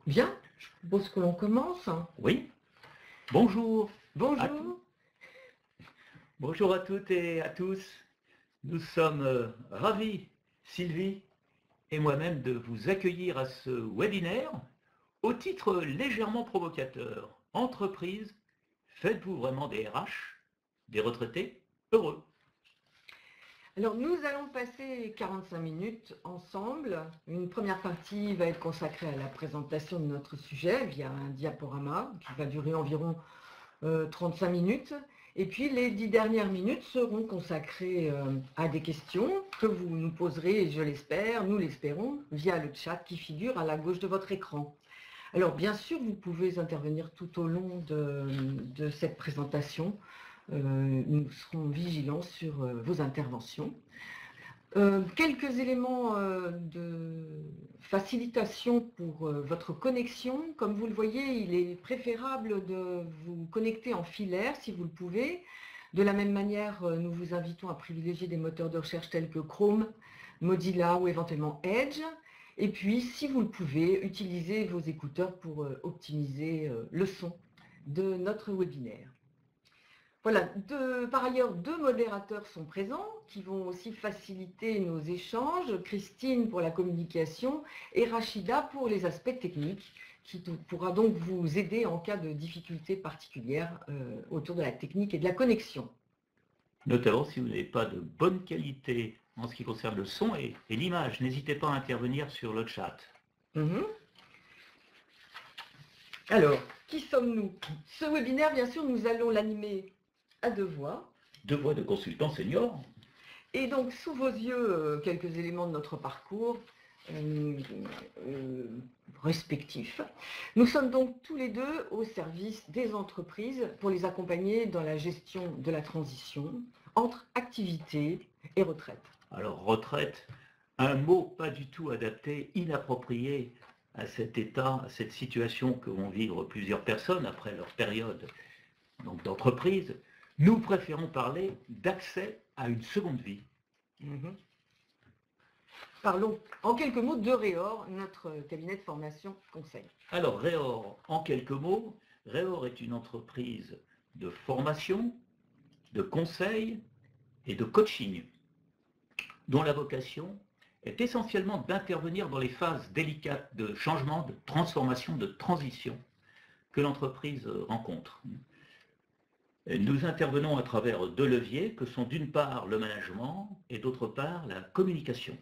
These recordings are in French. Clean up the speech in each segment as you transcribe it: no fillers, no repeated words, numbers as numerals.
Bien, je propose que l'on commence. Oui, bonjour. Bonjour. Bonjour à toutes et à tous. Nous sommes ravis, Sylvie et moi-même, de vous accueillir à ce webinaire au titre légèrement provocateur. Entreprise, faites-vous vraiment des RH, des retraités heureux? Alors, nous allons passer 45 minutes ensemble. Une première partie va être consacrée à la présentation de notre sujet via un diaporama qui va durer environ 35 minutes. Et puis, les 10 dernières minutes seront consacrées à des questions que vous nous poserez, je l'espère, nous l'espérons, via le chat qui figure à la gauche de votre écran. Alors, bien sûr, vous pouvez intervenir tout au long de cette présentation. Nous serons vigilants sur vos interventions. Quelques éléments de facilitation pour votre connexion. Comme vous le voyez, il est préférable de vous connecter en filaire si vous le pouvez. De la même manière, nous vous invitons à privilégier des moteurs de recherche tels que Chrome, Mozilla ou éventuellement Edge. Et puis, si vous le pouvez, utilisez vos écouteurs pour optimiser le son de notre webinaire. Voilà, par ailleurs, 2 modérateurs sont présents qui vont aussi faciliter nos échanges. Christine pour la communication et Rachida pour les aspects techniques, qui pourra donc vous aider en cas de difficultés particulières autour de la technique et de la connexion. Notamment si vous n'avez pas de bonne qualité en ce qui concerne le son et l'image. N'hésitez pas à intervenir sur le chat. Alors, qui sommes-nous? Ce webinaire, bien sûr, nous allons l'animer à 2 voix. 2 voix de consultants seniors. Et donc, sous vos yeux, quelques éléments de notre parcours respectifs. Nous sommes donc tous les deux au service des entreprises pour les accompagner dans la gestion de la transition entre activité et retraite. Alors, retraite, un mot pas du tout adapté, inapproprié à cet état, à cette situation que vont vivre plusieurs personnes après leur période d'entreprise. Nous préférons parler d'accès à une seconde vie. Parlons en quelques mots de Réor, notre cabinet de formation conseil. Alors, Réor, en quelques mots, Réor est une entreprise de formation, de conseil et de coaching, dont la vocation est essentiellement d'intervenir dans les phases délicates de changement, de transformation, de transition que l'entreprise rencontre. Nous intervenons à travers 2 leviers que sont d'une part le management et d'autre part la communication.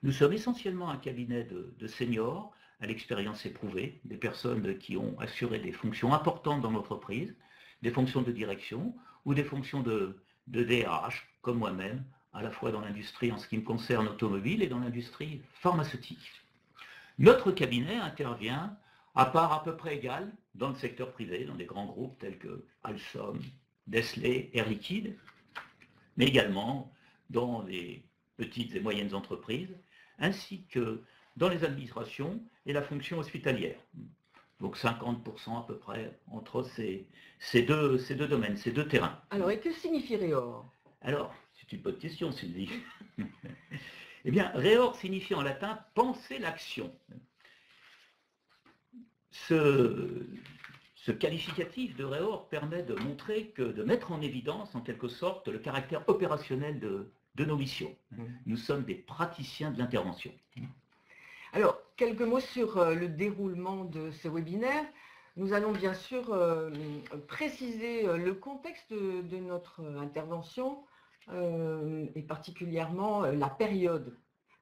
Nous sommes essentiellement un cabinet de seniors à l'expérience éprouvée, des personnes qui ont assuré des fonctions importantes dans l'entreprise, des fonctions de direction ou des fonctions de DRH, comme moi-même, à la fois dans l'industrie en ce qui me concerne automobile et dans l'industrie pharmaceutique. Notre cabinet intervient à part à peu près égale dans le secteur privé, dans des grands groupes tels que Alstom, Nestlé, Air Liquide, mais également dans les petites et moyennes entreprises, ainsi que dans les administrations et la fonction hospitalière. Donc 50% à peu près entre ces deux domaines, ces 2 terrains. Alors, et que signifie Réor? Alors, c'est une bonne question, Sylvie. Eh bien, Réor signifie en latin « penser l'action ». Ce qualificatif de Réor permet de montrer de mettre en évidence, en quelque sorte, le caractère opérationnel de nos missions. Nous sommes des praticiens de l'intervention. Alors, quelques mots sur le déroulement de ce webinaire. Nous allons bien sûr préciser le contexte de notre intervention et particulièrement la période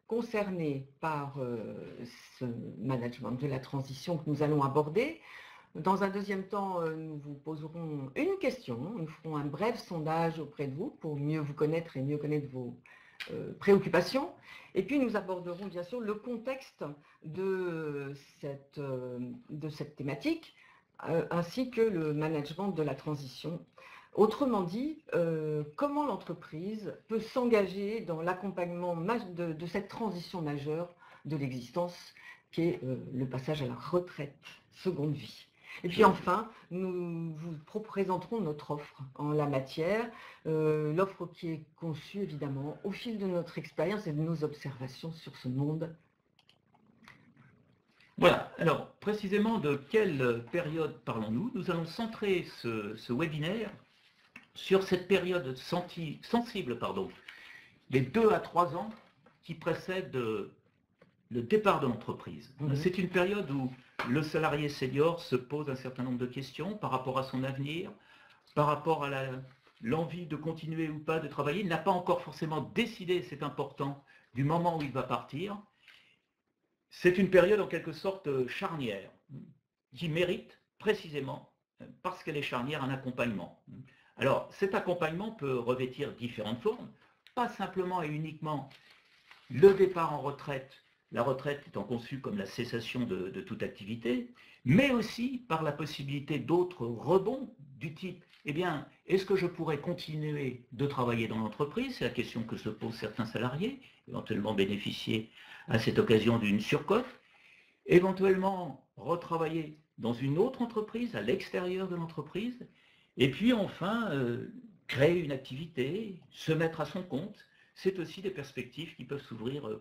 concernée par ce management de la transition que nous allons aborder. Dans un deuxième temps, nous vous poserons une question, nous ferons un bref sondage auprès de vous pour mieux vous connaître et mieux connaître vos préoccupations. Et puis nous aborderons bien sûr le contexte de cette thématique, ainsi que le management de la transition. Autrement dit, comment l'entreprise peut s'engager dans l'accompagnement de cette transition majeure de l'existence, qui est le passage à la retraite, seconde vie. Et puis enfin, nous vous présenterons notre offre en la matière, l'offre qui est conçue évidemment au fil de notre expérience et de nos observations sur ce monde. Voilà, alors précisément de quelle période parlons-nous? Nous allons centrer ce webinaire sur cette période sensible, les 2 à 3 ans qui précèdent le départ de l'entreprise. C'est une période où le salarié senior se pose un certain nombre de questions par rapport à son avenir, par rapport à l'envie de continuer ou pas de travailler. Il n'a pas encore forcément décidé, c'est important, du moment où il va partir. C'est une période en quelque sorte charnière, qui mérite précisément, parce qu'elle est charnière, un accompagnement. Alors cet accompagnement peut revêtir différentes formes, pas simplement et uniquement le départ en retraite, la retraite étant conçue comme la cessation de toute activité, mais aussi par la possibilité d'autres rebonds du type, eh bien, est-ce que je pourrais continuer de travailler dans l'entreprise? C'est la question que se posent certains salariés, éventuellement bénéficier à cette occasion d'une surcote, éventuellement retravailler dans une autre entreprise, à l'extérieur de l'entreprise, et puis enfin, créer une activité, se mettre à son compte. C'est aussi des perspectives qui peuvent s'ouvrir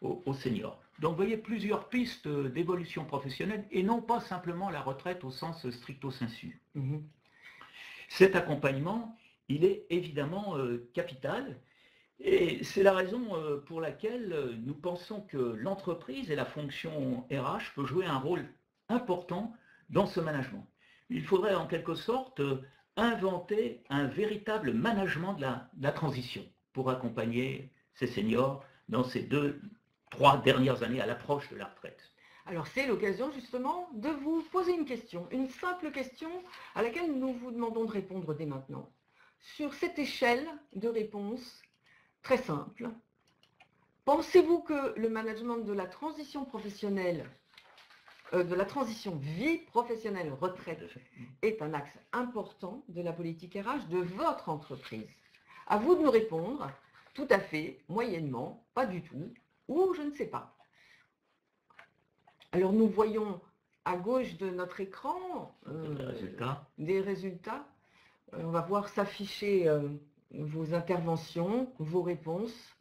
aux seniors. Donc vous voyez plusieurs pistes d'évolution professionnelle, et non pas simplement la retraite au sens stricto sensu. Cet accompagnement, il est évidemment capital, et c'est la raison pour laquelle nous pensons que l'entreprise et la fonction RH peut jouer un rôle important dans ce management. Il faudrait en quelque sorte inventer un véritable management de la transition pour accompagner ces seniors dans ces 2-3 dernières années à l'approche de la retraite. Alors c'est l'occasion justement de vous poser une simple question à laquelle nous vous demandons de répondre dès maintenant. Sur cette échelle de réponse très simple, pensez-vous que le management de la transition professionnelle, de la transition vie professionnelle retraite est un axe important de la politique RH de votre entreprise? À vous de nous répondre, tout à fait, moyennement, pas du tout, ou je ne sais pas. Alors nous voyons à gauche de notre écran des résultats. On va voir s'afficher vos interventions, vos réponses,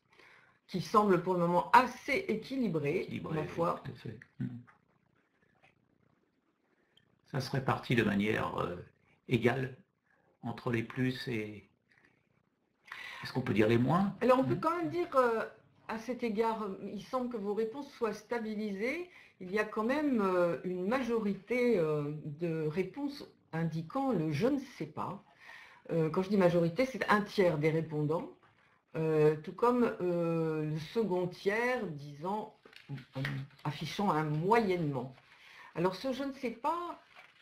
qui semblent pour le moment assez équilibrées, ma foi. Tout à fait. Ça se répartit de manière égale entre les plus et... Est-ce qu'on peut dire les moins? Alors on peut quand même dire, à cet égard, il semble que vos réponses soient stabilisées. Il y a quand même une majorité de réponses indiquant le « je ne sais pas ». Quand je dis majorité, c'est 1/3 des répondants, tout comme le second tiers affichant un moyennement. Alors ce « je ne sais pas »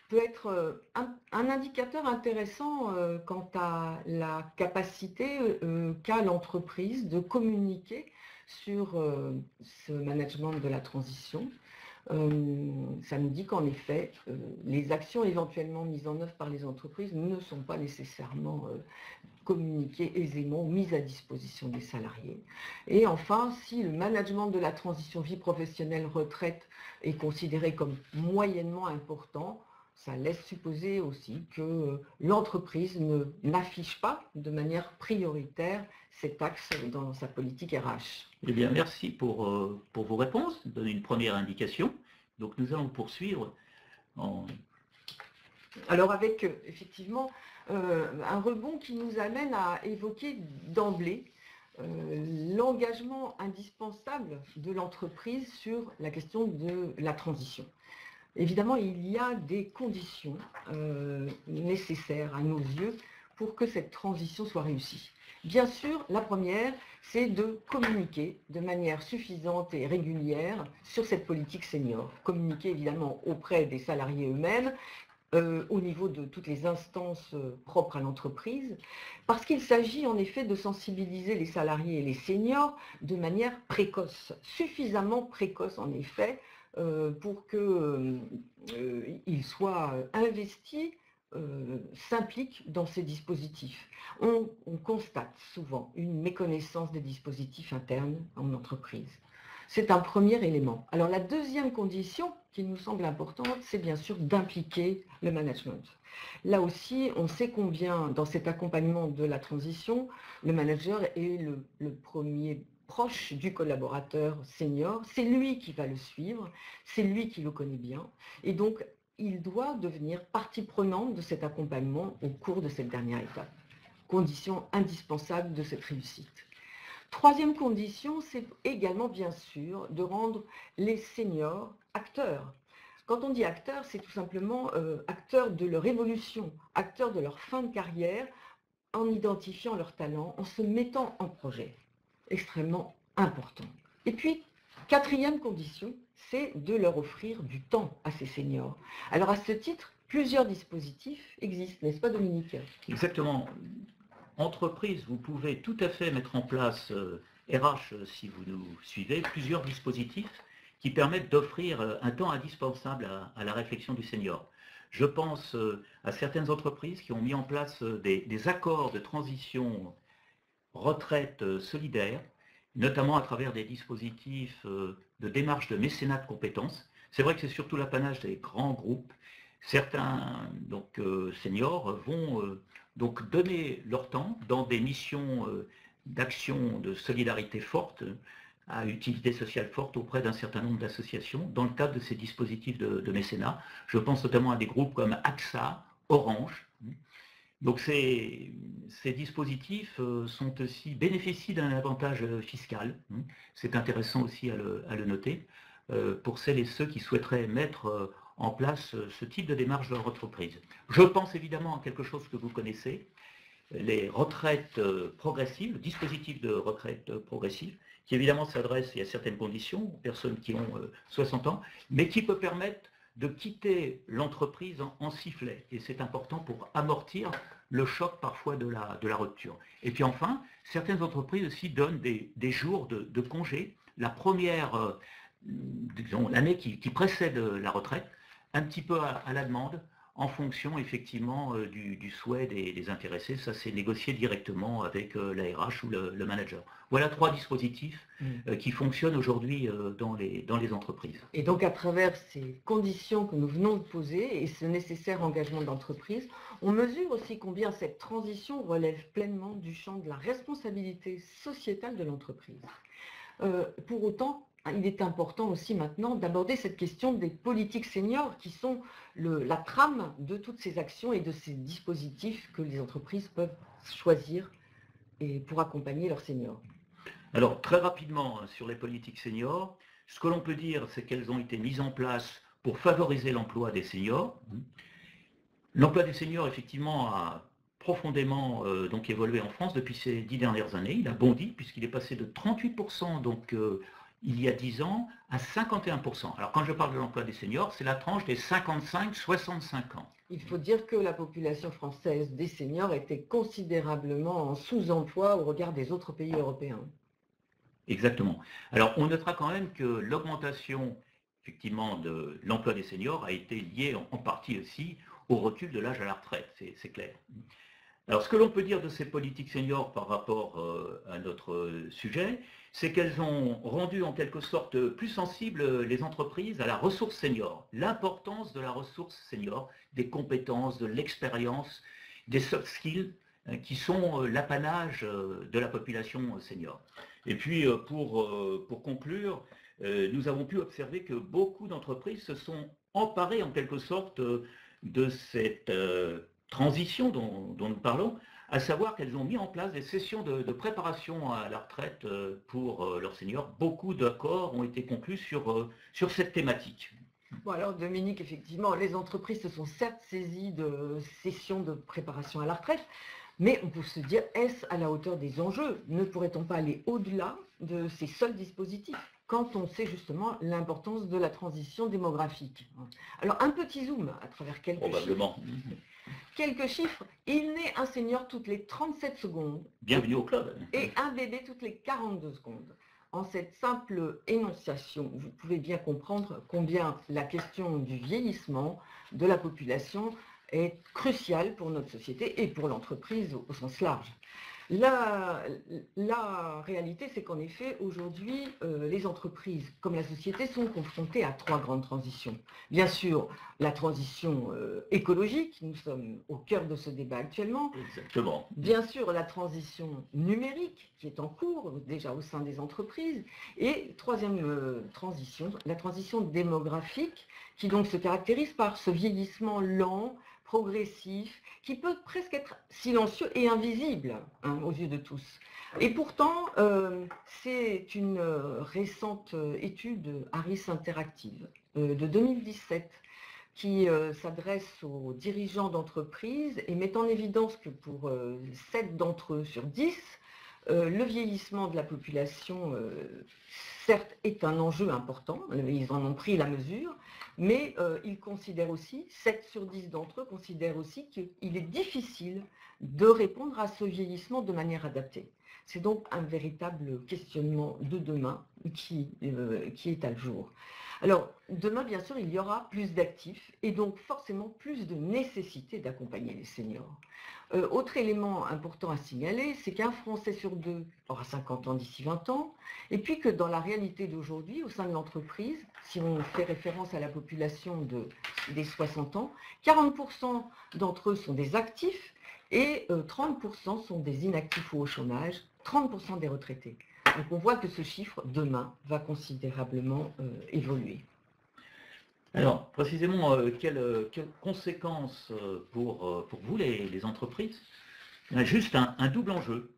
peut être un indicateur intéressant quant à la capacité qu'a l'entreprise de communiquer sur ce management de la transition. Ça nous dit qu'en effet, les actions éventuellement mises en œuvre par les entreprises ne sont pas nécessairement communiquées aisément, mises à disposition des salariés. Et enfin, si le management de la transition vie professionnelle retraite est considéré comme moyennement important, ça laisse supposer aussi que l'entreprise n'affiche pas de manière prioritaire cet axe dans sa politique RH. Eh bien, merci pour vos réponses, donner une première indication. Donc nous allons poursuivre Alors avec effectivement un rebond qui nous amène à évoquer d'emblée l'engagement indispensable de l'entreprise sur la question de la transition. Évidemment, il y a des conditions nécessaires à nos yeux pour que cette transition soit réussie. Bien sûr, la première, c'est de communiquer de manière suffisante et régulière sur cette politique senior. Communiquer évidemment auprès des salariés eux-mêmes, au niveau de toutes les instances propres à l'entreprise, parce qu'il s'agit en effet de sensibiliser les salariés et les seniors de manière précoce, suffisamment précoce en effet, pour qu'ils soient investis, s'impliquent dans ces dispositifs. On constate souvent une méconnaissance des dispositifs internes en entreprise. C'est un premier élément. Alors la deuxième condition qui nous semble importante, c'est bien sûr d'impliquer le management. Là aussi, on sait combien, dans cet accompagnement de la transition, le manager est le premier proche du collaborateur senior, c'est lui qui va le suivre, c'est lui qui le connaît bien, et donc il doit devenir partie prenante de cet accompagnement au cours de cette dernière étape. Condition indispensable de cette réussite. Troisième condition, c'est également bien sûr de rendre les seniors acteurs. Quand on dit acteurs, c'est tout simplement acteurs de leur évolution, acteurs de leur fin de carrière, en identifiant leurs talents, en se mettant en projet. Extrêmement important. Et puis, quatrième condition, c'est de leur offrir du temps à ces seniors. Alors à ce titre, plusieurs dispositifs existent, n'est-ce pas Dominique? Exactement. Entreprise, vous pouvez tout à fait mettre en place, RH, si vous nous suivez, plusieurs dispositifs qui permettent d'offrir un temps indispensable à la réflexion du senior. Je pense à certaines entreprises qui ont mis en place des accords de transition retraite solidaire, notamment à travers des dispositifs de démarche de mécénat de compétences. C'est vrai que c'est surtout l'apanage des grands groupes. Certains seniors vont donc donner leur temps dans des missions d'action de solidarité forte, à utilité sociale forte auprès d'un certain nombre d'associations dans le cadre de ces dispositifs de mécénat. Je pense notamment à des groupes comme AXA, Orange. Donc ces dispositifs bénéficient d'un avantage fiscal. C'est intéressant aussi à le noter pour celles et ceux qui souhaiteraient mettre en place ce type de démarche dans leur entreprise. Je pense évidemment à quelque chose que vous connaissez, les retraites progressives, le dispositif de retraite progressive, qui évidemment s'adresse, il y a certaines conditions, aux personnes qui ont 60 ans, mais qui peut permettre de quitter l'entreprise en sifflet. Et c'est important pour amortir le choc parfois de la rupture. Et puis enfin, certaines entreprises aussi donnent des jours de congé, la première, disons, l'année qui précède la retraite, un petit peu à la demande, en fonction effectivement du souhait des intéressés. Ça, c'est négocié directement avec la RH ou le manager. Voilà 3 dispositifs qui fonctionnent aujourd'hui dans les entreprises. Et donc à travers ces conditions que nous venons de poser et ce nécessaire engagement d'entreprise, on mesure aussi combien cette transition relève pleinement du champ de la responsabilité sociétale de l'entreprise. Pour autant, il est important aussi maintenant d'aborder cette question des politiques seniors qui sont la trame de toutes ces actions et de ces dispositifs que les entreprises peuvent choisir pour accompagner leurs seniors. Alors très rapidement sur les politiques seniors, ce que l'on peut dire, c'est qu'elles ont été mises en place pour favoriser l'emploi des seniors. L'emploi des seniors effectivement a profondément donc évolué en France depuis ces 10 dernières années. Il a bondi puisqu'il est passé de 38% il y a 10 ans à 51%. Alors quand je parle de l'emploi des seniors, c'est la tranche des 55-65 ans. Il faut dire que la population française des seniors était considérablement en sous-emploi au regard des autres pays européens. Exactement. Alors on notera quand même que l'augmentation effectivement de l'emploi des seniors a été liée en partie aussi au recul de l'âge à la retraite, c'est clair. Alors ce que l'on peut dire de ces politiques seniors par rapport à notre sujet, c'est qu'elles ont rendu en quelque sorte plus sensibles les entreprises à la ressource senior, l'importance de la ressource senior, des compétences, de l'expérience, des soft skills qui sont l'apanage de la population senior. Et puis pour conclure, nous avons pu observer que beaucoup d'entreprises se sont emparées en quelque sorte de cette transition dont nous parlons, à savoir qu'elles ont mis en place des sessions de préparation à la retraite pour leurs seniors. Beaucoup d'accords ont été conclus sur cette thématique. Bon alors Dominique, effectivement, les entreprises se sont certes saisies de sessions de préparation à la retraite, mais on peut se dire, est-ce à la hauteur des enjeux? Ne pourrait-on pas aller au-delà de ces seuls dispositifs quand on sait justement l'importance de la transition démographique? Alors un petit zoom à travers quelques Probablement. chiffres. Quelques chiffres, il naît un senior toutes les 37 secondes. Bienvenue au club. Et un bébé toutes les 42 secondes. En cette simple énonciation, vous pouvez bien comprendre combien la question du vieillissement de la population est cruciale pour notre société et pour l'entreprise au sens large. La, la réalité, c'est qu'en effet, aujourd'hui, les entreprises comme la société sont confrontées à trois grandes transitions. Bien sûr, la transition écologique, nous sommes au cœur de ce débat actuellement. Exactement. Bien sûr, la transition numérique qui est en cours déjà au sein des entreprises. Et troisième transition, la transition démographique qui donc se caractérise par ce vieillissement lent, progressif, qui peut presque être silencieux et invisible aux yeux de tous. Et pourtant, c'est une récente étude Harris Interactive de 2017 qui s'adresse aux dirigeants d'entreprises et met en évidence que pour 7 d'entre eux sur 10, le vieillissement de la population, certes, est un enjeu important, ils en ont pris la mesure, mais ils considèrent aussi, 7 sur 10 d'entre eux considèrent aussi qu'il est difficile de répondre à ce vieillissement de manière adaptée. C'est donc un véritable questionnement de demain qui est à jour. Alors, demain, bien sûr, il y aura plus d'actifs et donc forcément plus de nécessité d'accompagner les seniors. Autre élément important à signaler, c'est qu'un Français sur deux aura 50 ans d'ici 20 ans, et puis que dans la réalité d'aujourd'hui, au sein de l'entreprise, si on fait référence à la population des 60 ans, 40% d'entre eux sont des actifs et 30% sont des inactifs ou au chômage, 30% des retraités. Donc on voit que ce chiffre, demain, va considérablement évoluer. Alors, précisément, quelles conséquences pour vous, les entreprises? Il y a juste un double enjeu.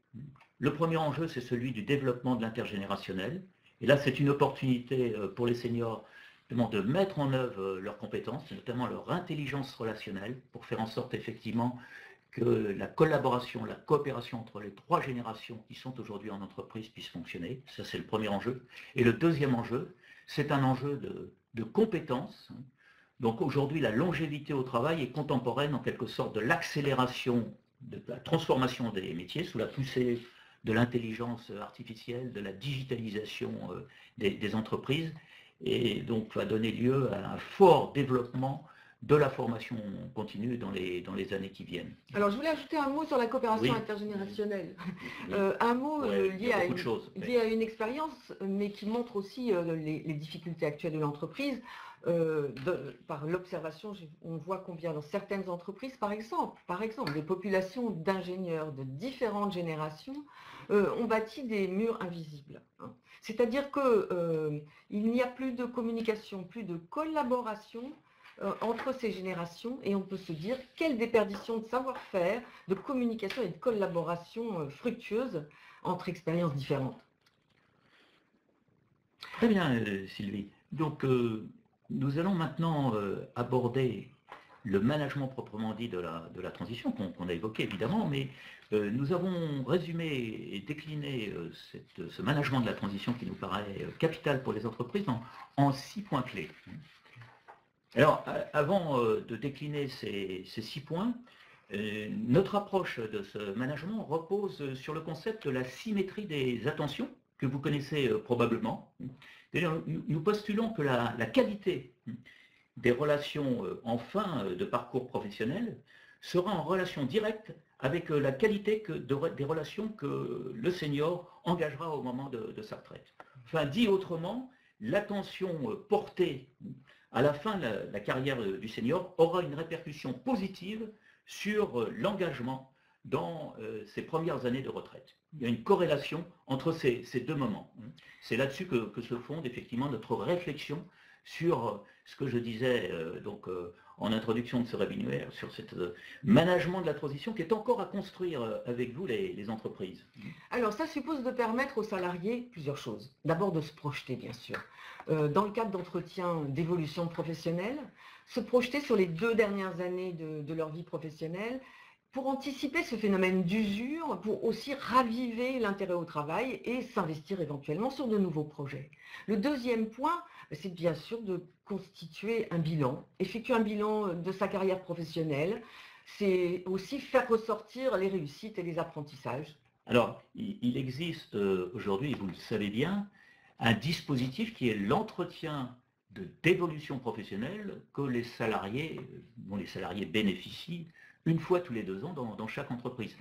Le premier enjeu, c'est celui du développement de l'intergénérationnel. Et là, c'est une opportunité pour les seniors de mettre en œuvre leurs compétences, notamment leur intelligence relationnelle, pour faire en sorte effectivement que la collaboration, la coopération entre les trois générations qui sont aujourd'hui en entreprise puisse fonctionner. Ça, c'est le premier enjeu. Et le deuxième enjeu, c'est un enjeu de compétences. Donc aujourd'hui, la longévité au travail est contemporaine en quelque sorte de l'accélération de la transformation des métiers sous la poussée de l'intelligence artificielle, de la digitalisation des entreprises, et donc va donner lieu à un fort développement de la formation continue dans les années qui viennent. Alors je voulais ajouter un mot sur la coopération intergénérationnelle. Oui. Un mot lié à une expérience, mais qui montre aussi les difficultés actuelles de l'entreprise. Par l'observation, on voit combien dans certaines entreprises, par exemple, des populations d'ingénieurs de différentes générations ont bâti des murs invisibles. C'est-à-dire qu'il n'y a plus de communication, plus de collaboration entre ces générations, et on peut se dire quelle déperdition de savoir-faire, de communication et de collaboration fructueuse entre expériences différentes. Très bien, Sylvie. Donc, nous allons maintenant aborder le management proprement dit de la transition, qu'on a évoqué évidemment, mais nous avons résumé et décliné ce management de la transition qui nous paraît capital pour les entreprises en 6 points clés. Alors, avant de décliner ces 6 points, notre approche de ce management repose sur le concept de la symétrie des attentions, que vous connaissez probablement. D'ailleurs, nous postulons que la qualité des relations en fin de parcours professionnel sera en relation directe avec la qualité des relations que le senior engagera au moment de sa retraite. Enfin, dit autrement, l'attention portée à la fin de la carrière du senior aura une répercussion positive sur l'engagement dans ses premières années de retraite. Il y a une corrélation entre ces deux moments. C'est là-dessus que se fonde effectivement notre réflexion sur ce que je disais en introduction de ce webinaire, sur ce management de la transition qui est encore à construire avec vous les entreprises. Alors ça suppose de permettre aux salariés plusieurs choses. D'abord de se projeter, bien sûr. Dans le cadre d'entretiens d'évolution professionnelle, se projeter sur les 2 dernières années de leur vie professionnelle pour anticiper ce phénomène d'usure, pour aussi raviver l'intérêt au travail et s'investir éventuellement sur de nouveaux projets. Le deuxième point, c'est bien sûr de constituer un bilan, effectuer un bilan de sa carrière professionnelle. C'est aussi faire ressortir les réussites et les apprentissages. Alors, il existe aujourd'hui, vous le savez bien, un dispositif qui est l'entretien d'évolution professionnelle dont les salariés bénéficient une fois tous les 2 ans dans chaque entreprise.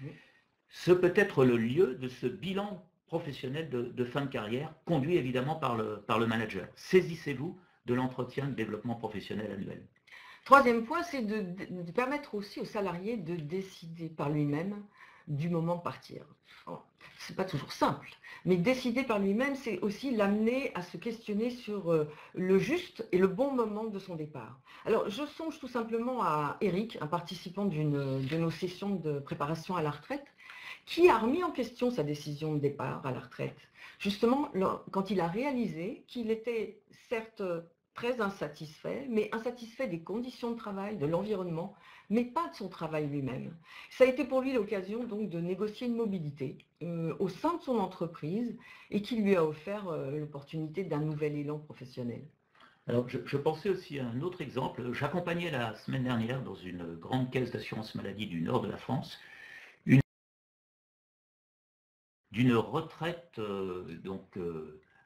ce peut être le lieu de ce bilan professionnel de fin de carrière, conduit évidemment par le manager. Saisissez-vous de l'entretien de développement professionnel annuel. Troisième point, c'est de permettre aussi au salarié de décider par lui-même du moment de partir. Ce n'est pas toujours simple, mais décider par lui-même, c'est aussi l'amener à se questionner sur le juste et le bon moment de son départ. Alors, je songe tout simplement à Eric, un participant de nos sessions de préparation à la retraite, qui a remis en question sa décision de départ à la retraite. Justement, quand il a réalisé qu'il était certes très insatisfait, mais insatisfait des conditions de travail, de l'environnement, mais pas de son travail lui-même. Ça a été pour lui l'occasion donc de négocier une mobilité au sein de son entreprise et qui lui a offert l'opportunité d'un nouvel élan professionnel. Alors, je pensais aussi à un autre exemple. J'accompagnais la semaine dernière dans une grande caisse d'assurance maladie du nord de la France d'une retraite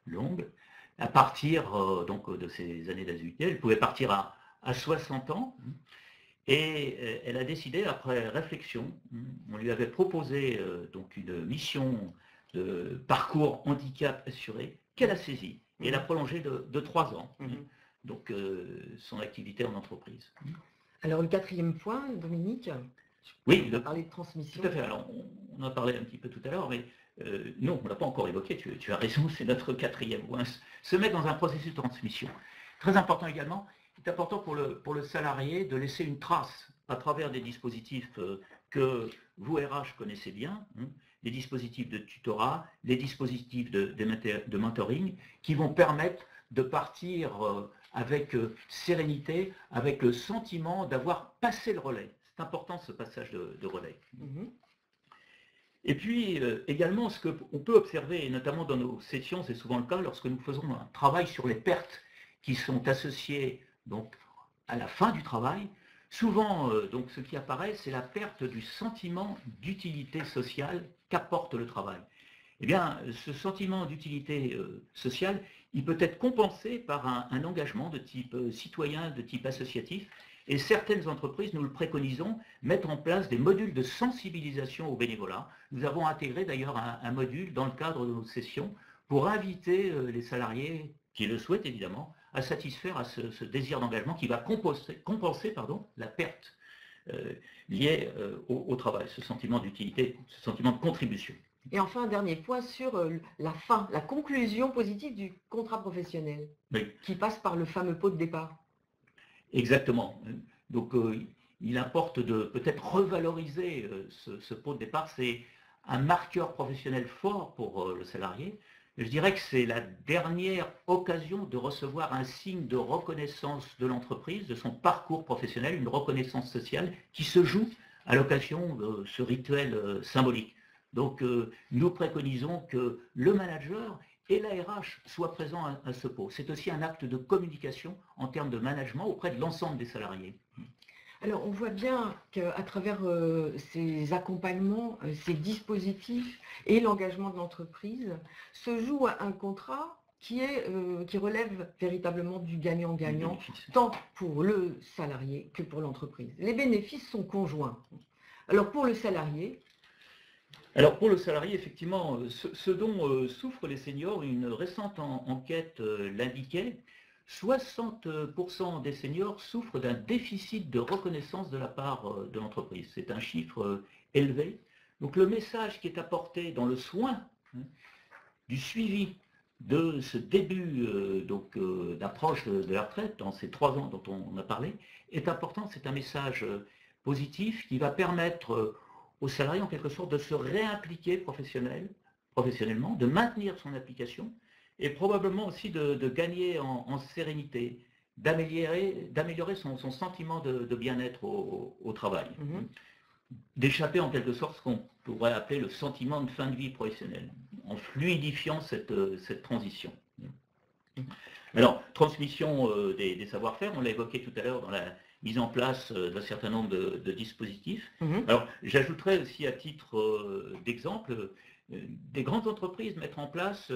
longue, à partir de ses années d'adultère. Elle pouvait partir à 60 ans, et elle a décidé, après réflexion, on lui avait proposé une mission de parcours handicap assuré, qu'elle a saisie, et elle a prolongé de 3 ans, son activité en entreprise. Alors le quatrième point, Dominique, oui, on a parlé de transmission. Tout à fait, alors on en a parlé un petit peu tout à l'heure, mais non, on ne l'a pas encore évoqué, tu as raison, c'est notre quatrième point, se mettre dans un processus de transmission. Très important également, c'est important pour le salarié de laisser une trace à travers des dispositifs que vous, RH, connaissez bien, les dispositifs de tutorat, les dispositifs de mentoring, qui vont permettre de partir avec sérénité, avec le sentiment d'avoir passé le relais. C'est important, ce passage de relais. Et puis également, ce qu'on peut observer, et notamment dans nos sessions, c'est souvent le cas lorsque nous faisons un travail sur les pertes qui sont associées donc, à la fin du travail, souvent ce qui apparaît, c'est la perte du sentiment d'utilité sociale qu'apporte le travail. Eh bien, ce sentiment d'utilité sociale, il peut être compensé par un engagement de type citoyen, de type associatif. Et certaines entreprises, nous le préconisons, mettent en place des modules de sensibilisation au bénévolat. Nous avons intégré d'ailleurs un module dans le cadre de nos sessions pour inviter les salariés, qui le souhaitent évidemment, à satisfaire à ce désir d'engagement qui va compenser la perte liée au travail, ce sentiment d'utilité, ce sentiment de contribution. Et enfin, un dernier point sur la fin, la conclusion positive du contrat professionnel, qui passe par le fameux pot de départ. Exactement. Donc, il importe de peut-être revaloriser ce pot de départ. C'est un marqueur professionnel fort pour le salarié. Je dirais que c'est la dernière occasion de recevoir un signe de reconnaissance de l'entreprise, de son parcours professionnel, une reconnaissance sociale qui se joue à l'occasion de ce rituel symbolique. Donc, nous préconisons que le manager et la RH soient présents à ce pot. C'est aussi un acte de communication en termes de management auprès de l'ensemble des salariés. Alors, on voit bien qu'à travers ces accompagnements, ces dispositifs et l'engagement de l'entreprise, se joue un contrat qui relève véritablement du gagnant-gagnant, tant pour le salarié que pour l'entreprise. Les bénéfices sont conjoints. Alors, pour le salarié, effectivement, ce dont souffrent les seniors, une récente enquête l'indiquait, 60% des seniors souffrent d'un déficit de reconnaissance de la part de l'entreprise. C'est un chiffre élevé. Donc le message qui est apporté dans le soin du suivi de ce début d'approche de la retraite, dans ces 3 ans dont on a parlé, est important. C'est un message positif qui va permettre aux salariés en quelque sorte de se réimpliquer professionnellement, de maintenir son application et probablement aussi de gagner en sérénité, d'améliorer son sentiment de bien-être au travail, d'échapper en quelque sorte ce qu'on pourrait appeler le sentiment de fin de vie professionnelle, en fluidifiant cette transition. Alors, transmission des savoir-faire, on l'a évoqué tout à l'heure dans la mise en place d'un certain nombre de dispositifs. Alors, j'ajouterais aussi à titre d'exemple, des grandes entreprises mettent en place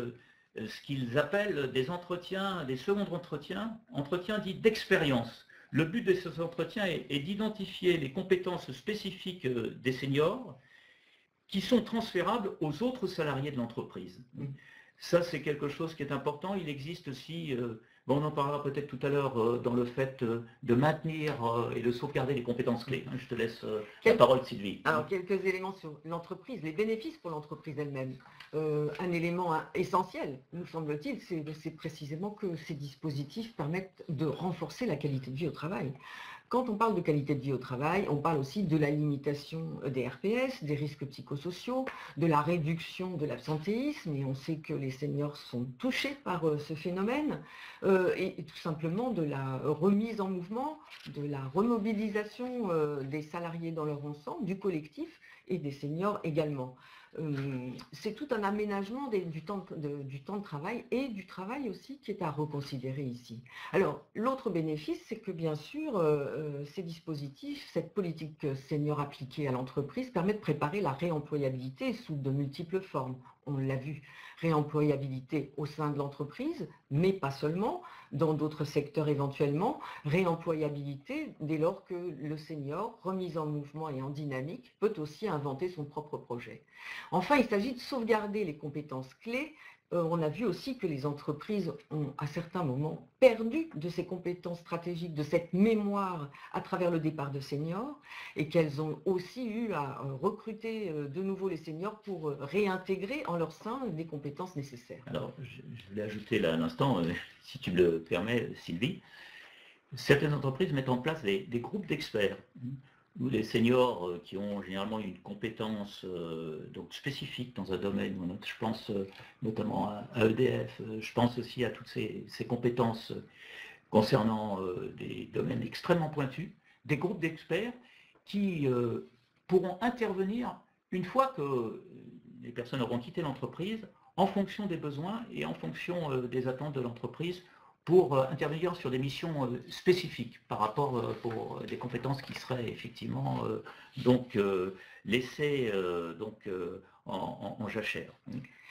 ce qu'ils appellent des entretiens, des seconds entretiens dits d'expérience. Le but de ces entretiens est d'identifier les compétences spécifiques des seniors qui sont transférables aux autres salariés de l'entreprise. Ça, c'est quelque chose qui est important. Il existe aussi, on en parlera peut-être tout à l'heure, dans le fait de maintenir et de sauvegarder les compétences clés. Je te laisse la parole, Sylvie. Alors, quelques éléments sur l'entreprise, les bénéfices pour l'entreprise elle-même. Un élément essentiel, nous semble-t-il, c'est précisément que ces dispositifs permettent de renforcer la qualité de vie au travail. Quand on parle de qualité de vie au travail, on parle aussi de la limitation des RPS, des risques psychosociaux, de la réduction de l'absentéisme, et on sait que les seniors sont touchés par ce phénomène, et tout simplement de la remise en mouvement, de la remobilisation des salariés dans leur ensemble, du collectif et des seniors également. C'est tout un aménagement du temps de travail et du travail aussi qui est à reconsidérer ici. Alors, l'autre bénéfice, c'est que bien sûr, ces dispositifs, cette politique senior appliquée à l'entreprise permet de préparer la réemployabilité sous de multiples formes. On l'a vu, réemployabilité au sein de l'entreprise, mais pas seulement, dans d'autres secteurs éventuellement, réemployabilité dès lors que le senior, remis en mouvement et en dynamique, peut aussi inventer son propre projet. Enfin, il s'agit de sauvegarder les compétences clés. On a vu aussi que les entreprises ont à certains moments perdu de ces compétences stratégiques, de cette mémoire à travers le départ de seniors, et qu'elles ont aussi eu à recruter de nouveau les seniors pour réintégrer en leur sein les compétences nécessaires. Alors, je voulais ajouter là à l'instant, si tu me le permets, Sylvie, certaines entreprises mettent en place des groupes d'experts, où les seniors qui ont généralement une compétence donc spécifique dans un domaine ou un autre, je pense notamment à EDF, je pense aussi à toutes ces compétences concernant des domaines extrêmement pointus, des groupes d'experts qui pourront intervenir une fois que les personnes auront quitté l'entreprise en fonction des besoins et en fonction des attentes de l'entreprise pour intervenir sur des missions spécifiques par rapport pour des compétences qui seraient effectivement laissées en jachère.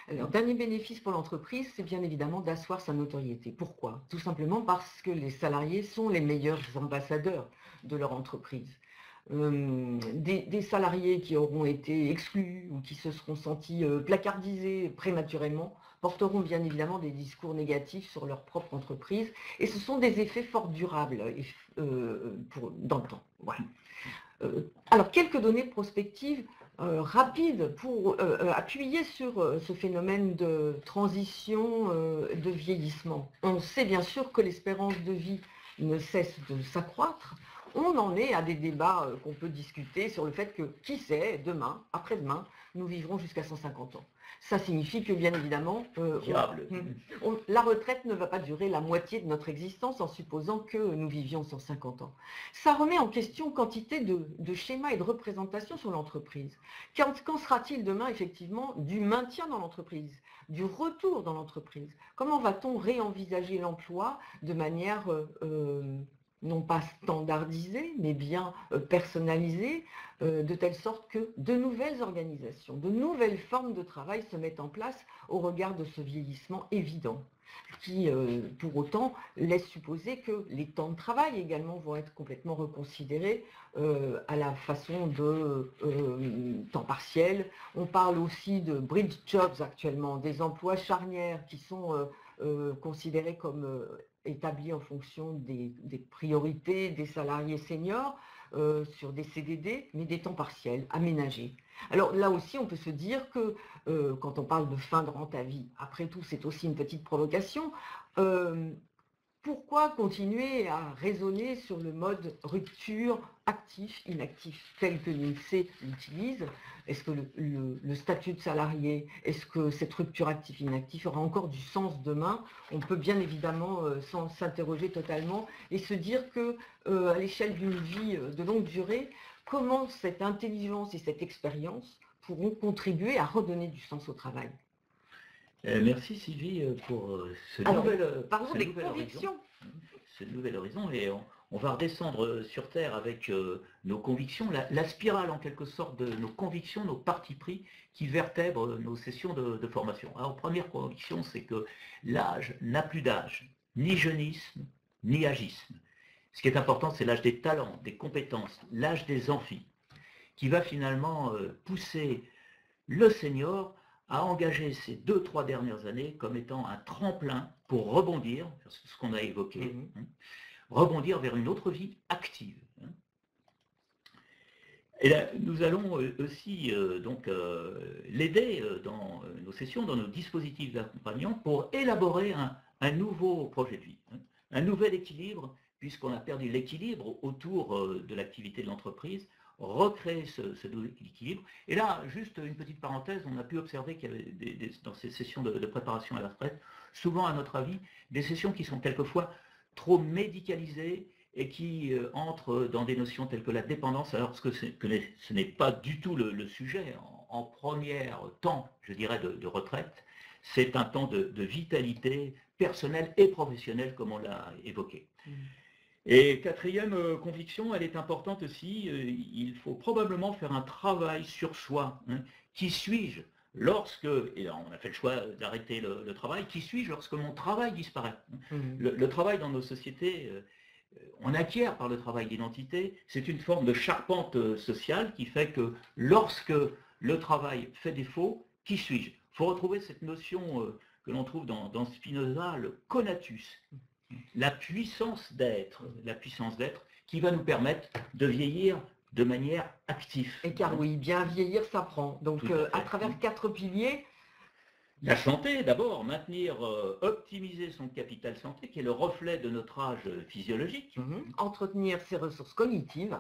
Alors, dernier bénéfice pour l'entreprise, c'est bien évidemment d'asseoir sa notoriété. Pourquoi? Tout simplement parce que les salariés sont les meilleurs ambassadeurs de leur entreprise. Des salariés qui auront été exclus ou qui se seront sentis placardisés prématurément porteront bien évidemment des discours négatifs sur leur propre entreprise, et ce sont des effets fort durables dans le temps. Voilà. Alors, quelques données prospectives rapides pour appuyer sur ce phénomène de transition, de vieillissement. On sait bien sûr que l'espérance de vie ne cesse de s'accroître. On en est à des débats qu'on peut discuter sur le fait que, qui sait, demain, après-demain, nous vivrons jusqu'à 150 ans. Ça signifie que, bien évidemment, la retraite ne va pas durer la moitié de notre existence en supposant que nous vivions 150 ans. Ça remet en question quantité de schémas et de représentations sur l'entreprise. Qu'en sera-t-il demain, effectivement, du maintien dans l'entreprise, du retour dans l'entreprise? Comment va-t-on réenvisager l'emploi de manière non pas standardisée, mais bien personnalisée, de telle sorte que de nouvelles organisations, de nouvelles formes de travail se mettent en place au regard de ce vieillissement évident, qui, pour autant, laisse supposer que les temps de travail également vont être complètement reconsidérés à la façon de temps partiel. On parle aussi de bridge jobs actuellement, des emplois charnières qui sont considérés comme établis en fonction des priorités des salariés seniors sur des CDD, mais des temps partiels, aménagés. Alors là aussi, on peut se dire que quand on parle de fin de rente à vie, après tout, c'est aussi une petite provocation. Pourquoi continuer à raisonner sur le mode rupture actif-inactif tel que l'INSEE l'utilise? Est-ce que le statut de salarié, est-ce que cette rupture actif-inactif aura encore du sens demain? On peut bien évidemment s'interroger totalement et se dire que à l'échelle d'une vie de longue durée, comment cette intelligence et cette expérience pourront contribuer à redonner du sens au travail? Merci Sylvie pour ce nouvel horizon, et on va redescendre sur Terre avec nos convictions, la spirale en quelque sorte de nos convictions, nos partis pris qui vertèbrent nos sessions de formation. Alors première conviction, c'est que l'âge n'a plus d'âge, ni jeunisme, ni agisme. Ce qui est important, c'est l'âge des talents, des compétences, l'âge des amphis, qui va finalement pousser le senior a engagé ces 2-3 dernières années comme étant un tremplin pour rebondir, c'est ce qu'on a évoqué, rebondir vers une autre vie active. Et là, nous allons aussi l'aider dans nos sessions, dans nos dispositifs d'accompagnement pour élaborer un nouveau projet de vie, un nouvel équilibre, puisqu'on a perdu l'équilibre autour de l'activité de l'entreprise, recréer ce nouvel équilibre. Et là, juste une petite parenthèse, on a pu observer qu'il y avait dans ces sessions de préparation à la retraite, souvent à notre avis, des sessions qui sont quelquefois trop médicalisées, et qui entre dans des notions telles que la dépendance, alors que ce n'est pas du tout le sujet. En premier temps, je dirais, de retraite, c'est un temps de vitalité personnelle et professionnelle, comme on l'a évoqué. Et quatrième conviction, elle est importante aussi, il faut probablement faire un travail sur soi. Qui suis-je lorsque, et on a fait le choix d'arrêter le travail, qui suis-je lorsque mon travail disparaît? Le travail dans nos sociétés, on acquiert par le travail d'identité, c'est une forme de charpente sociale qui fait que lorsque le travail fait défaut, qui suis-je? Il faut retrouver cette notion que l'on trouve dans Spinoza, le conatus, la puissance d'être qui va nous permettre de vieillir de manière active. Et car oui, bien vieillir s'apprend. Donc à travers 4 piliers. La santé, d'abord, optimiser son capital santé, qui est le reflet de notre âge physiologique. Entretenir ses ressources cognitives.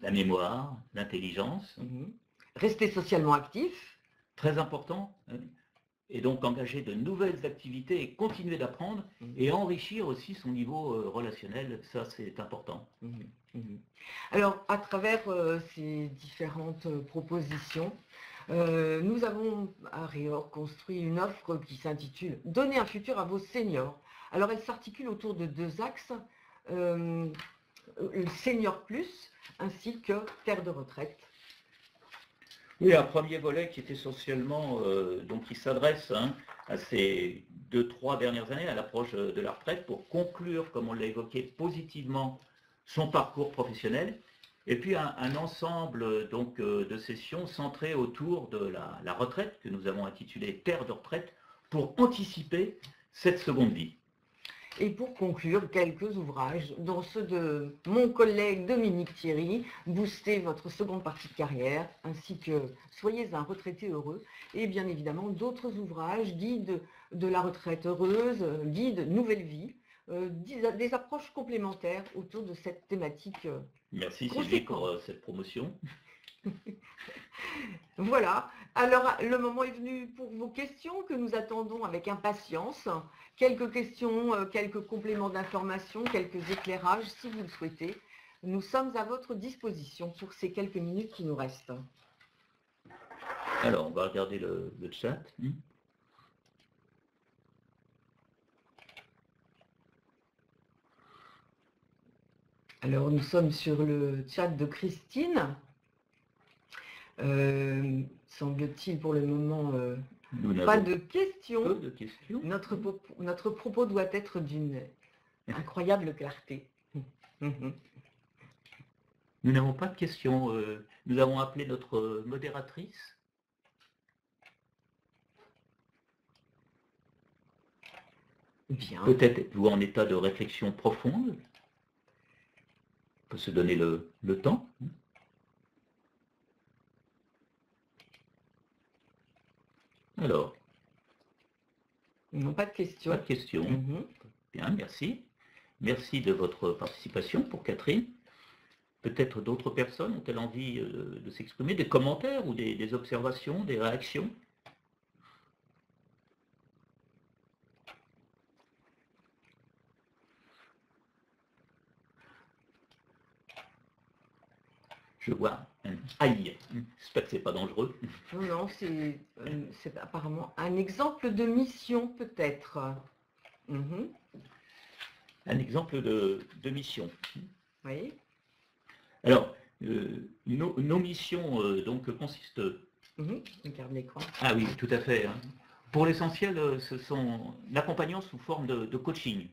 La mémoire, l'intelligence. Rester socialement actif. Très important. Et donc engager de nouvelles activités et continuer d'apprendre et enrichir aussi son niveau relationnel, ça c'est important. Alors, à travers ces différentes propositions, nous avons à Réor construit une offre qui s'intitule « Donner un futur à vos seniors ». Alors, elle s'articule autour de 2 axes, Senior Plus ainsi que Terre de retraite. Oui, un premier volet qui est essentiellement, qui s'adresse à ces 2-3 dernières années, à l'approche de la retraite, pour conclure, comme on l'a évoqué, positivement son parcours professionnel. Et puis un ensemble de sessions centrées autour de la retraite, que nous avons intitulé Terre de retraite, pour anticiper cette seconde vie. Et pour conclure, quelques ouvrages, dont ceux de mon collègue Dominique Thierry, Booster votre seconde partie de carrière, ainsi que Soyez un retraité heureux, et bien évidemment d'autres ouvrages, Guide de la retraite heureuse, Guide Nouvelle vie, des approches complémentaires autour de cette thématique. Merci Sylvie pour cette promotion. Voilà, alors le moment est venu pour vos questions que nous attendons avec impatience. Quelques questions, quelques compléments d'information, quelques éclairages si vous le souhaitez. Nous sommes à votre disposition pour ces quelques minutes qui nous restent. Alors, on va regarder le chat. Alors, nous sommes sur le chat de Christine. Semble-t-il pour le moment pas de questions. Peu de questions. Notre propos doit être d'une incroyable clarté. Nous n'avons pas de questions. Nous avons appelé notre modératrice. Bien. Peut-être êtes-vous en état de réflexion profonde. On peut se donner le temps. Alors. Non, pas de questions. Pas de questions. Bien, merci. Merci de votre participation pour Catherine. Peut-être d'autres personnes ont-elles envie de s'exprimer, des commentaires ou des observations, des réactions? Je vois un aïe. J'espère que ce n'est pas dangereux. Non, c'est apparemment un exemple de mission, peut-être. Un exemple de mission. Oui. Alors, nos missions consistent... Regarde l'écran. Ah oui, tout à fait. Pour l'essentiel, ce sont l'accompagnement sous forme de coaching,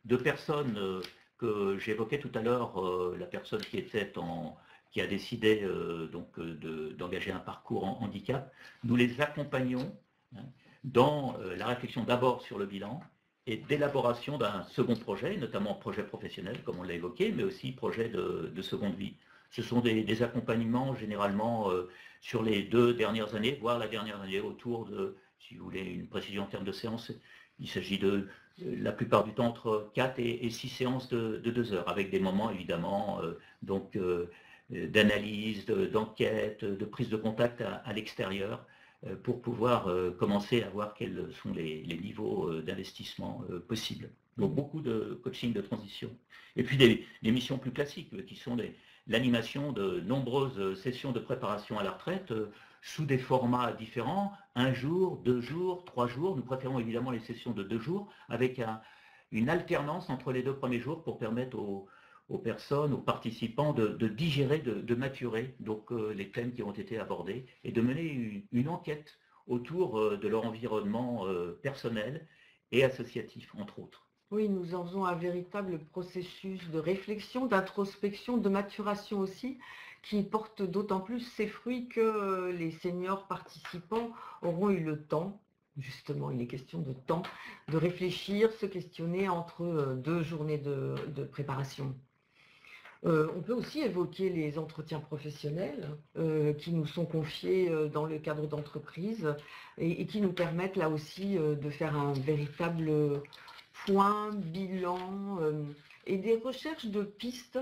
de personnes que j'évoquais tout à l'heure, la personne qui a décidé d'engager un parcours en handicap, nous les accompagnons, hein, dans la réflexion d'abord sur le bilan et d'élaboration d'un second projet, notamment projet professionnel, comme on l'a évoqué, mais aussi projet de seconde vie. Ce sont des accompagnements généralement sur les 2 dernières années, voire la dernière année, autour de, si vous voulez une précision en termes de séances, il s'agit de la plupart du temps entre 4 et 6 séances de 2 heures, avec des moments évidemment d'analyse, d'enquête, de prise de contact à l'extérieur, pour pouvoir commencer à voir quels sont les niveaux d'investissement possibles. Donc beaucoup de coaching de transition. Et puis des missions plus classiques, qui sont l'animation de nombreuses sessions de préparation à la retraite, sous des formats différents, 1 jour, 2 jours, 3 jours. Nous préférons évidemment les sessions de 2 jours, avec une alternance entre les 2 premiers jours pour permettre aux personnes, aux participants de digérer, de maturer donc les thèmes qui ont été abordés et de mener une enquête autour de leur environnement personnel et associatif, entre autres. Oui, nous en faisons un véritable processus de réflexion, d'introspection, de maturation aussi, qui porte d'autant plus ses fruits que les seniors participants auront eu le temps, justement, il est question de temps, de réfléchir, se questionner entre 2 journées de préparation. On peut aussi évoquer les entretiens professionnels qui nous sont confiés dans le cadre d'entreprise et qui nous permettent là aussi de faire un véritable point, bilan et des recherches de pistes,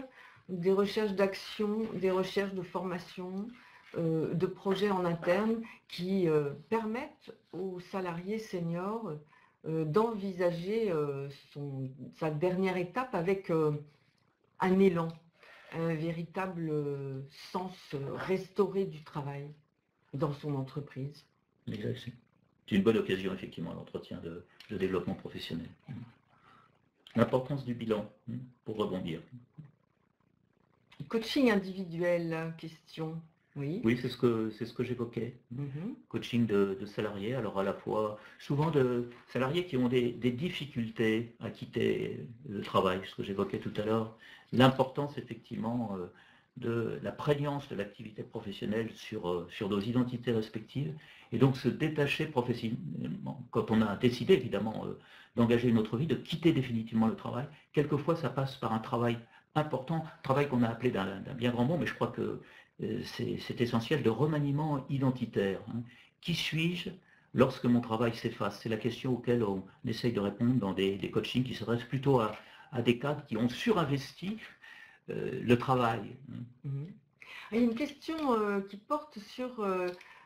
des recherches d'action, des recherches de formation, de projets en interne qui permettent aux salariés seniors d'envisager sa dernière étape avec un élan, un véritable sens restauré du travail dans son entreprise. Exact. C'est une bonne occasion, effectivement, l'entretien de développement professionnel. L'importance du bilan, pour rebondir. Coaching individuel, question. Oui, oui, c'est ce que j'évoquais. Coaching de salariés, alors à la fois, souvent de salariés qui ont des difficultés à quitter le travail, ce que j'évoquais tout à l'heure. L'importance, effectivement, de la prégnance de l'activité professionnelle sur nos identités respectives, et donc se détacher professionnellement, quand on a décidé, évidemment, d'engager une autre vie, de quitter définitivement le travail. Quelquefois, ça passe par un travail important, travail qu'on a appelé d'un bien grand mot, mais je crois que c'est essentiel, de remaniement identitaire. Qui suis-je lorsque mon travail s'efface? C'est la question auquel on essaye de répondre dans des coachings qui s'adressent plutôt à des cadres qui ont surinvesti le travail. Il y a une question qui porte sur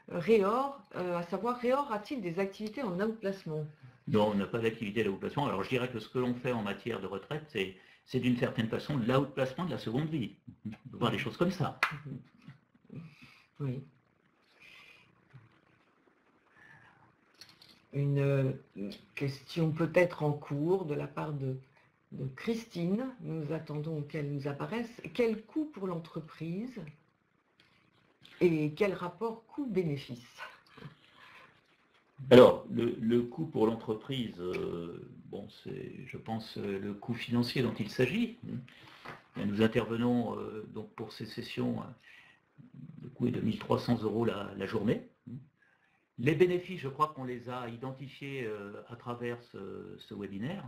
Réor, à savoir, Réor a-t-il des activités en outplacement? Non, on n'a pas d'activité d'outplacement. Alors je dirais que ce que l'on fait en matière de retraite, c'est d'une certaine façon l'outplacement de la seconde vie. On peut voir des choses comme ça. Oui. Une question peut-être en cours de la part de Christine. Nous attendons qu'elle nous apparaisse. Quel coût pour l'entreprise et quel rapport coût-bénéfice? Alors, le coût pour l'entreprise, bon, c'est, je pense, le coût financier dont il s'agit. Nous intervenons donc pour ces sessions, le coût est de 1 300 € la journée. Les bénéfices, je crois qu'on les a identifiés à travers ce webinaire,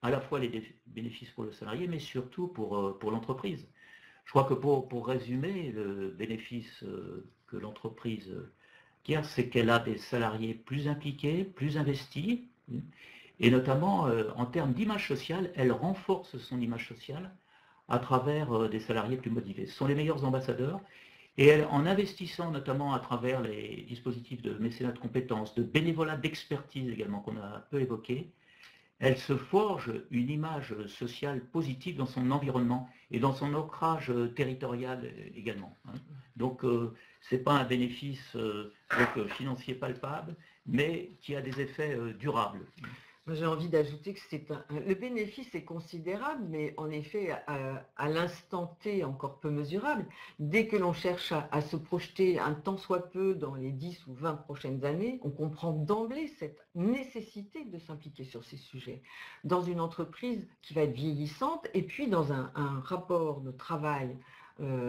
à la fois les bénéfices pour le salarié, mais surtout pour l'entreprise. Je crois que pour résumer, le bénéfice que l'entreprise quiert, c'est qu'elle a des salariés plus impliqués, plus investis, et notamment en termes d'image sociale, elle renforce son image sociale à travers des salariés plus motivés. Ce sont les meilleurs ambassadeurs. Et elle, en investissant notamment à travers les dispositifs de mécénat de compétences, de bénévolat d'expertise également qu'on a peu évoqué, elle se forge une image sociale positive dans son environnement et dans son ancrage territorial également. Donc ce n'est pas un bénéfice financier palpable, mais qui a des effets durables. J'ai envie d'ajouter que le bénéfice est considérable, mais en effet, à l'instant T, encore peu mesurable. Dès que l'on cherche à se projeter un tant soit peu dans les 10 ou 20 prochaines années, on comprend d'emblée cette nécessité de s'impliquer sur ces sujets. Dans une entreprise qui va être vieillissante, et puis dans un rapport de travail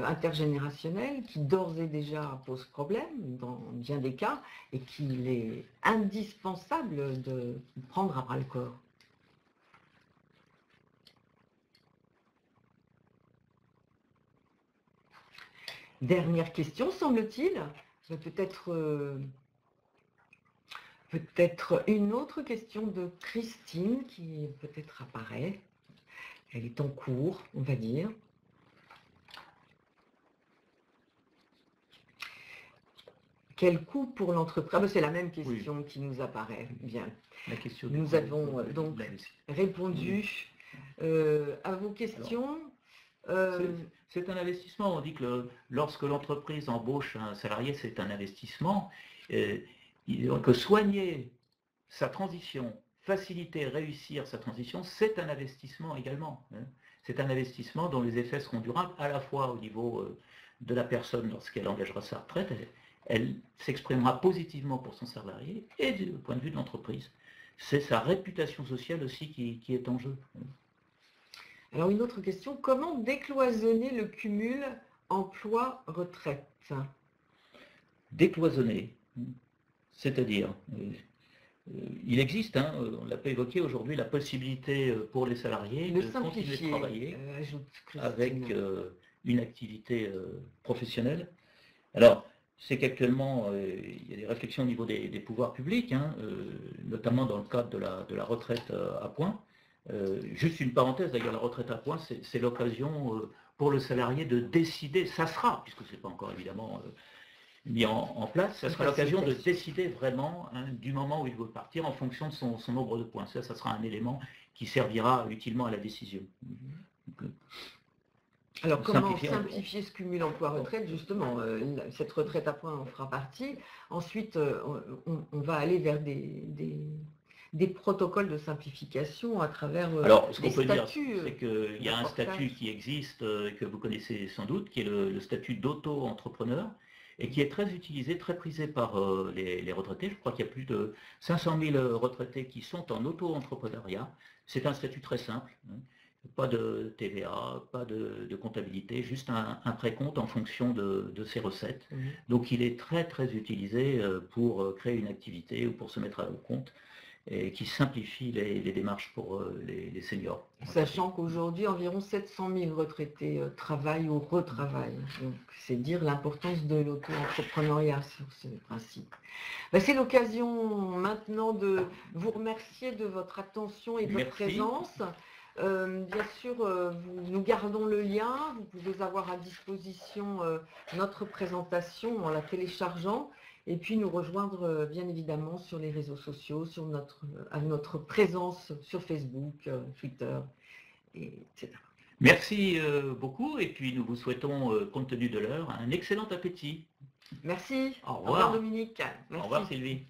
intergénérationnel qui d'ores et déjà pose problème dans bien des cas et qu'il est indispensable de prendre à bras le corps. Dernière question, semble-t-il. Peut-être une autre question de Christine qui peut-être apparaît. Elle est en cours, on va dire. Quel coût pour l'entreprise? C'est la même question qui nous apparaît. Bien. La question nous avons donc répondu à vos questions. C'est un investissement. On dit que lorsque l'entreprise embauche un salarié, c'est un investissement. Que soigner sa transition, faciliter, réussir sa transition, c'est un investissement également. C'est un investissement dont les effets seront durables à la fois au niveau de la personne lorsqu'elle engagera sa retraite. Elle s'exprimera positivement pour son salarié et du point de vue de l'entreprise. C'est sa réputation sociale aussi qui est en jeu. Alors une autre question, comment décloisonner le cumul emploi-retraite? Décloisonner, c'est-à-dire, il existe, on l'a pas évoqué aujourd'hui, la possibilité pour les salariés de continuer de travailler avec une activité professionnelle. Alors, c'est qu'actuellement, il y a des réflexions au niveau des pouvoirs publics, notamment dans le cadre de la retraite à points. Juste une parenthèse, d'ailleurs, la retraite à points, c'est l'occasion pour le salarié de décider, ça sera, puisque ce n'est pas encore évidemment mis en place, ça sera l'occasion de décider vraiment du moment où il veut partir en fonction de son nombre de points. Ça sera un élément qui servira utilement à la décision. Donc, alors comment simplifier ce cumul emploi-retraite? Justement, cette retraite à points en fera partie. Ensuite, on va aller vers des protocoles de simplification à travers alors, ce qu'on peut dire, c'est qu'il y a un statut qui existe, que vous connaissez sans doute, qui est le statut d'auto-entrepreneur, et qui est très utilisé, très prisé par les retraités. Je crois qu'il y a plus de 500 000 retraités qui sont en auto-entrepreneuriat. C'est un statut très simple. Pas de TVA, pas de comptabilité, juste un précompte en fonction de ses recettes. Donc il est très très utilisé pour créer une activité ou pour se mettre à compte et qui simplifie les démarches pour les seniors. Sachant qu'aujourd'hui, environ 700 000 retraités travaillent ou retravaillent. Donc c'est dire l'importance de l'auto-entrepreneuriat sur ce principe. C'est l'occasion maintenant de vous remercier de votre attention et de votre présence. Bien sûr, nous gardons le lien, vous pouvez avoir à disposition notre présentation en la téléchargeant et puis nous rejoindre bien évidemment sur les réseaux sociaux, à notre présence sur Facebook, Twitter, etc. Merci beaucoup et puis nous vous souhaitons, compte tenu de l'heure, un excellent appétit. Merci. Au revoir. Au revoir Dominique. Merci. Au revoir Sylvie.